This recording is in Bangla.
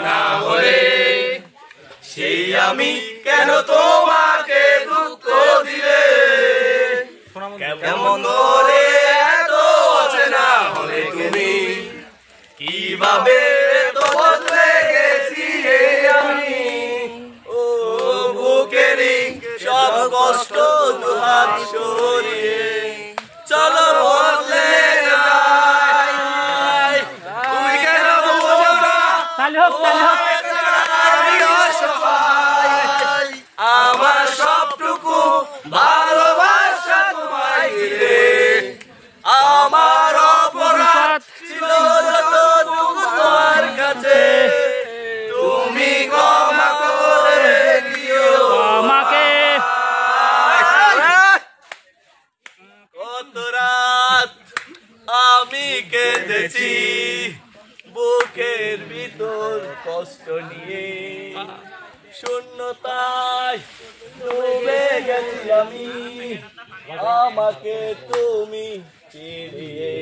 না হলে সেই আমি কেন তোমাকে দুঃখ দিলে কেমন করে এত অচেনা হলে তুমি কিভাবে তো বদলে গেছি আমি ও বুকেরই সব কষ্ট দুহাত সরিয়ে চলো বদলে যাই তুমি কেন বোঝো না আমি অসহায় আমার সবটুকু ভালোবাসা তোমায় দিলে আমার অপরাধ ছিল যতটুকু তোমার কাছে তুমি ক্ষমা করে দিও আমাকে কত রাত আমি কেঁদেছি বুকের ভিতর কষ্ট নিয়ে শূন্যতায় ডুবে গেছি আমি আমাকে তুমি চিনিয়ে